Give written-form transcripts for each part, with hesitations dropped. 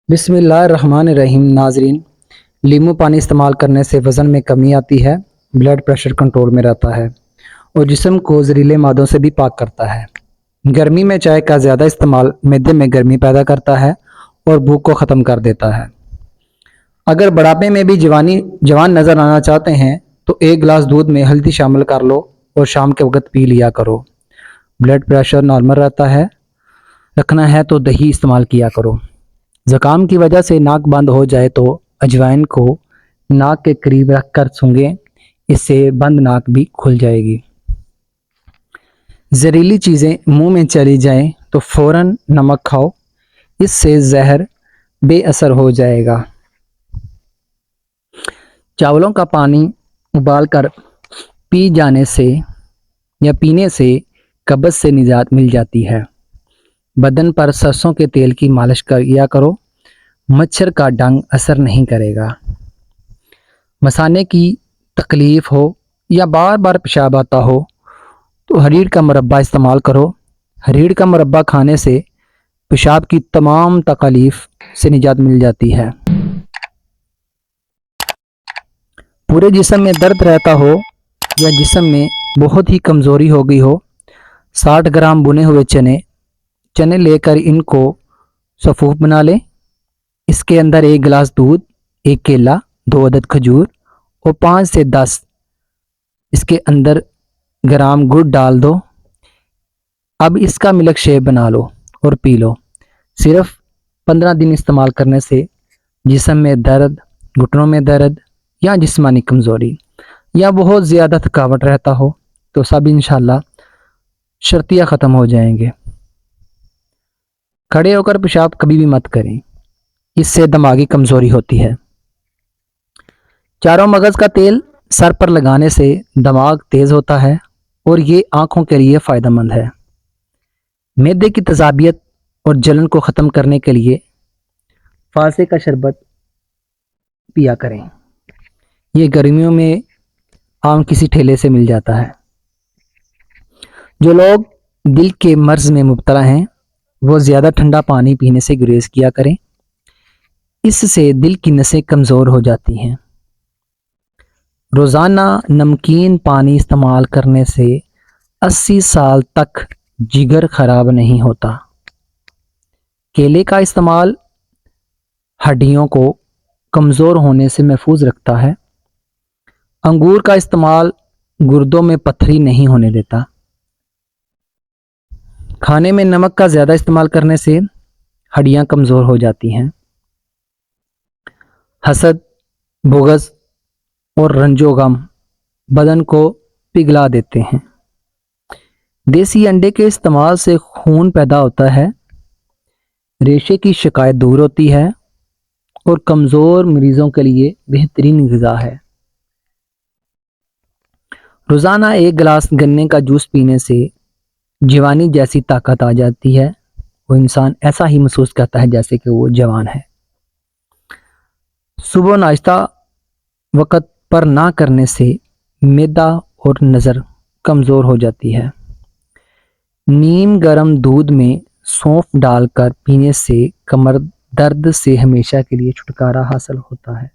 بسم اللہ الرحمن الرحیم۔ ناظرین، لیمو پانی استعمال کرنے سے وزن میں کمی آتی ہے، بلڈ پریشر کنٹرول میں رہتا ہے اور جسم کو زہریلے مادوں سے بھی پاک کرتا ہے۔ گرمی میں چائے کا زیادہ استعمال معدے میں گرمی پیدا کرتا ہے اور بھوک کو ختم کر دیتا ہے۔ اگر بڑھاپے میں بھی جوان نظر آنا چاہتے ہیں تو ایک گلاس دودھ میں ہلدی شامل کر لو اور شام کے وقت پی لیا کرو۔ بلڈ پریشر نارمل رکھنا ہے تو دہی استعمال کیا کرو۔ زکام کی وجہ سے ناک بند ہو جائے تو اجوائن کو ناک کے قریب رکھ کر سونگھیں، اس سے بند ناک بھی کھل جائے گی۔ زہریلی چیزیں منہ میں چلی جائیں تو فوراً نمک کھاؤ، اس سے زہر بے اثر ہو جائے گا۔ چاولوں کا پانی ابال کر پی جانے سے یا پینے سے قبض سے نجات مل جاتی ہے۔ بدن پر سرسوں کے تیل کی مالش کیا کرو، مچھر کا ڈنگ اثر نہیں کرے گا۔ مثانے کی تکلیف ہو یا بار بار پیشاب آتا ہو تو ہریڑ کا مربع استعمال کرو۔ ہریڑ کا مربع کھانے سے پیشاب کی تمام تکالیف سے نجات مل جاتی ہے۔ پورے جسم میں درد رہتا ہو یا جسم میں بہت ہی کمزوری ہو گئی ہو، 60 گرام بنے ہوئے چنے لے کر ان کو سفوف بنا لیں۔ اس کے اندر 1 گلاس دودھ، 1 کیلا، 2 عدد کھجور اور 5 سے 10 اس کے اندر گرام گڑ ڈال دو۔ اب اس کا ملک شیک بنا لو اور پی لو۔ صرف 15 دن استعمال کرنے سے جسم میں درد، گھٹنوں میں درد یا جسمانی کمزوری یا بہت زیادہ تھکاوٹ رہتا ہو تو سب انشاءاللہ شرطیہ ختم ہو جائیں گے۔ کھڑے ہو کر پیشاب کبھی بھی مت کریں، اس سے دماغی کمزوری ہوتی ہے۔ چاروں مغز کا تیل سر پر لگانے سے دماغ تیز ہوتا ہے اور یہ آنکھوں کے لیے فائدہ مند ہے۔ معدے کی تیزابیت اور جلن کو ختم کرنے کے لیے فالسے کا شربت پیا کریں، یہ گرمیوں میں عام کسی ٹھیلے سے مل جاتا ہے۔ جو لوگ دل کے مرض میں مبتلا ہیں وہ زیادہ ٹھنڈا پانی پینے سے گریز کیا کریں، اس سے دل کی نسیں کمزور ہو جاتی ہیں۔ روزانہ نمکین پانی استعمال کرنے سے 80 سال تک جگر خراب نہیں ہوتا۔ کیلے کا استعمال ہڈیوں کو کمزور ہونے سے محفوظ رکھتا ہے۔ انگور کا استعمال گردوں میں پتھری نہیں ہونے دیتا۔ کھانے میں نمک کا زیادہ استعمال کرنے سے ہڈیاں کمزور ہو جاتی ہیں۔ حسد، بغض اور رنج و غم بدن کو پگھلا دیتے ہیں۔ دیسی انڈے کے استعمال سے خون پیدا ہوتا ہے، ریشے کی شکایت دور ہوتی ہے اور کمزور مریضوں کے لیے بہترین غذا ہے۔ روزانہ 1 گلاس گنے کا جوس پینے سے جوانی جیسی طاقت آ جاتی ہے، وہ انسان ایسا ہی محسوس کرتا ہے جیسے کہ وہ جوان ہے۔ صبح ناشتہ وقت پر نہ کرنے سے معدہ اور نظر کمزور ہو جاتی ہے۔ نیم گرم دودھ میں سونف ڈال کر پینے سے کمر درد سے ہمیشہ کے لیے چھٹکارا حاصل ہوتا ہے۔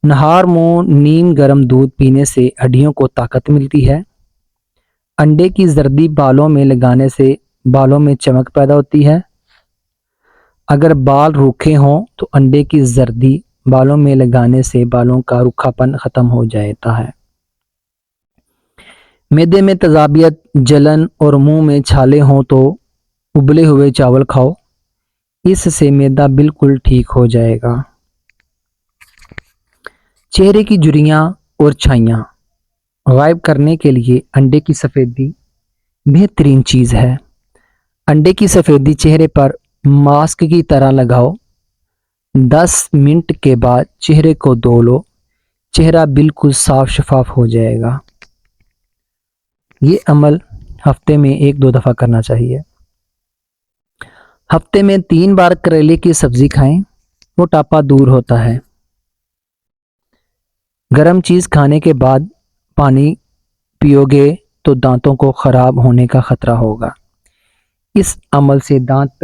نہار منہ نیم گرم دودھ پینے سے ہڈیوں کو طاقت ملتی ہے۔ انڈے کی زردی بالوں میں لگانے سے بالوں میں چمک پیدا ہوتی ہے۔ اگر بال روکھے ہوں تو انڈے کی زردی بالوں میں لگانے سے بالوں کا روکھاپن ختم ہو جاتا ہے۔ معدے میں تیزابیت، جلن اور منہ میں چھالے ہوں تو ابلے ہوئے چاول کھاؤ، اس سے معدہ بالکل ٹھیک ہو جائے گا۔ چہرے کی جھریاں اور چھائیاں غائب کرنے کے لیے انڈے کی سفیدی بہترین چیز ہے۔ انڈے کی سفیدی چہرے پر ماسک کی طرح لگاؤ، 10 منٹ کے بعد چہرے کو دھو لو، چہرہ بالکل صاف شفاف ہو جائے گا۔ یہ عمل ہفتے میں 1-2 دفعہ کرنا چاہیے۔ ہفتے میں 3 بار کریلے کی سبزی کھائیں، موٹاپا دور ہوتا ہے۔ گرم چیز کھانے کے بعد پانی پیو گے تو دانتوں کو خراب ہونے کا خطرہ ہوگا۔ اس عمل سے دانت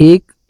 1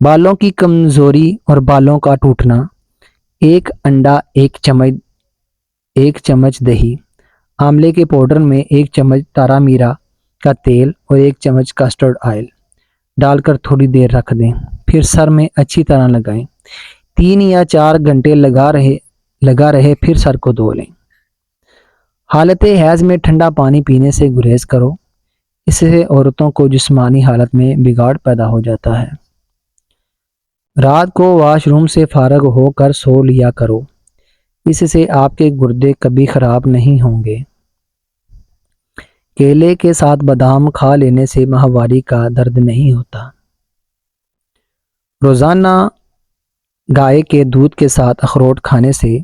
بالوں کی کمزوری اور بالوں کا ٹوٹنا، 1 انڈا، 1 چمچ دہی، آملے کے پاؤڈر میں 1 چمچ تارا میرا کا تیل اور 1 چمچ کسٹرڈ آئل ڈال کر تھوڑی دیر رکھ دیں، پھر سر میں اچھی طرح لگائیں، 3 یا 4 گھنٹے لگا رہے پھر سر کو دھو لیں۔ حالت حیض میں ٹھنڈا پانی پینے سے گریز کرو، اس سے عورتوں کو جسمانی حالت میں بگاڑ پیدا ہو جاتا ہے۔ رات کو واش روم سے فارغ ہو کر سو لیا کرو، اس سے آپ کے گردے کبھی خراب نہیں ہوں گے۔ کیلے کے ساتھ بادام کھا لینے سے ماہواری کا درد نہیں ہوتا۔ روزانہ گائے کے دودھ کے ساتھ اخروٹ کھانے سے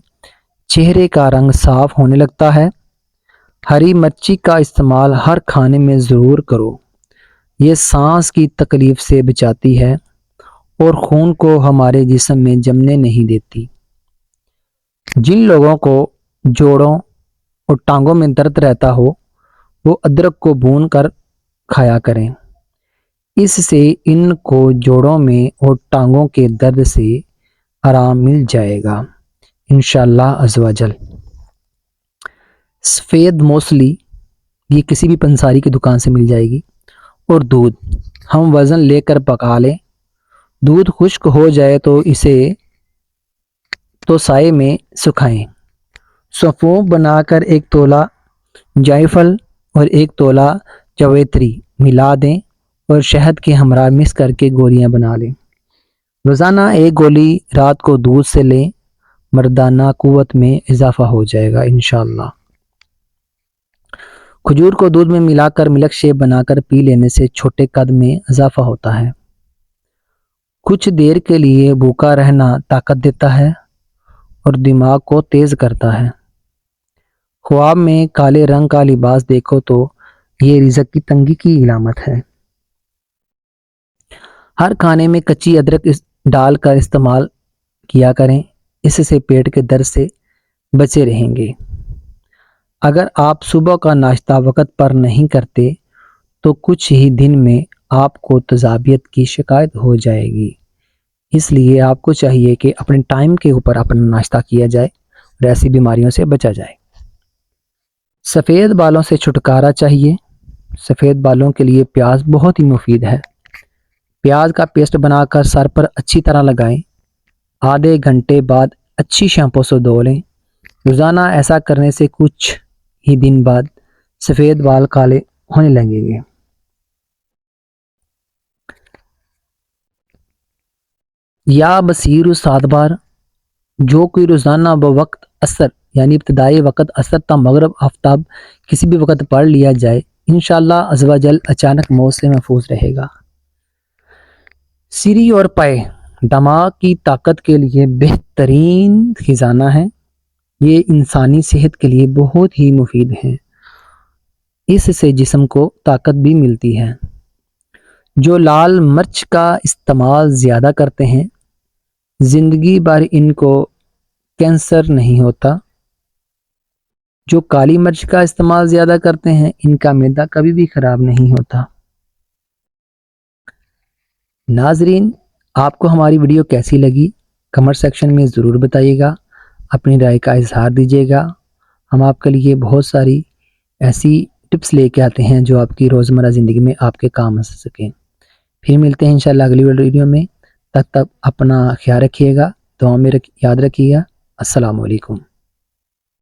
چہرے کا رنگ صاف ہونے لگتا ہے۔ ہری مرچی کا استعمال ہر کھانے میں ضرور کرو، یہ سانس کی تکلیف سے بچاتی ہے اور خون کو ہمارے جسم میں جمنے نہیں دیتی۔ جن لوگوں کو جوڑوں اور ٹانگوں میں درد رہتا ہو وہ ادرک کو بھون کر کھایا کریں، اس سے ان کو جوڑوں میں اور ٹانگوں کے درد سے آرام مل جائے گا انشاءاللہ عز و جل۔ سفید موسلی، یہ کسی بھی پنساری کی دکان سے مل جائے گی، اور دودھ ہم وزن لے کر پکا لیں، دودھ خشک ہو جائے تو اسے سائے میں سکھائیں، سفوف بنا کر 1 تولہ جائفل اور 1 تولہ جویتری ملا دیں اور شہد کے ہمراہ مکس کر کے گولیاں بنا لیں، روزانہ 1 گولی رات کو دودھ سے لیں، مردانہ قوت میں اضافہ ہو جائے گا انشاءاللہ۔ کھجور کو دودھ میں ملا کر ملک شیک بنا کر پی لینے سے چھوٹے قد میں اضافہ ہوتا ہے۔ کچھ دیر کے لیے بھوکا رہنا طاقت دیتا ہے اور دماغ کو تیز کرتا ہے۔ خواب میں کالے رنگ کا لباس دیکھو تو یہ رزق کی تنگی کی علامت ہے۔ ہر کھانے میں کچی ادرک ڈال کر استعمال کیا کریں، اس سے پیٹ کے درد سے بچے رہیں گے۔ اگر آپ صبح کا ناشتہ وقت پر نہیں کرتے تو کچھ ہی دن میں آپ کو تیزابیت کی شکایت ہو جائے گی، اس لیے آپ کو چاہیے کہ اپنے ٹائم کے اوپر اپنا ناشتہ کیا جائے اور ایسی بیماریوں سے بچا جائے۔ سفید بالوں سے چھٹکارا چاہیے، سفید بالوں کے لیے پیاز بہت ہی مفید ہے۔ پیاز کا پیسٹ بنا کر سر پر اچھی طرح لگائیں، آدھے گھنٹے بعد اچھی شیمپو سے دھو لیں، روزانہ ایسا کرنے سے کچھ ہی دن بعد سفید بال کالے ہونے لگیں گے۔ یا بصیر و بار، جو کوئی روزانہ بوقت عصر یعنی ابتدائی وقت عصر تا مغرب آفتاب کسی بھی وقت پڑھ لیا جائے، انشاءاللہ عز و جل اچانک موت سے محفوظ رہے گا۔ سری اور پائے دماغ کی طاقت کے لیے بہترین خزانہ ہے، یہ انسانی صحت کے لیے بہت ہی مفید ہیں، اس سے جسم کو طاقت بھی ملتی ہے۔ جو لال مرچ کا استعمال زیادہ کرتے ہیں زندگی بھر ان کو کینسر نہیں ہوتا، جو کالی مرچ کا استعمال زیادہ کرتے ہیں ان کا معدہ کبھی بھی خراب نہیں ہوتا۔ ناظرین، آپ کو ہماری ویڈیو کیسی لگی کمنٹ سیکشن میں ضرور بتائیے گا، اپنی رائے کا اظہار دیجیے گا۔ ہم آپ کے لیے بہت ساری ایسی ٹپس لے کے آتے ہیں جو آپ کی روزمرہ زندگی میں آپ کے کام آ سکیں۔ پھر ملتے ہیں انشاءاللہ اگلی ویڈیو میں، تب تک اپنا خیال رکھیے گا، دعاؤں میں یاد رکھیے گا۔ السلام علیکم۔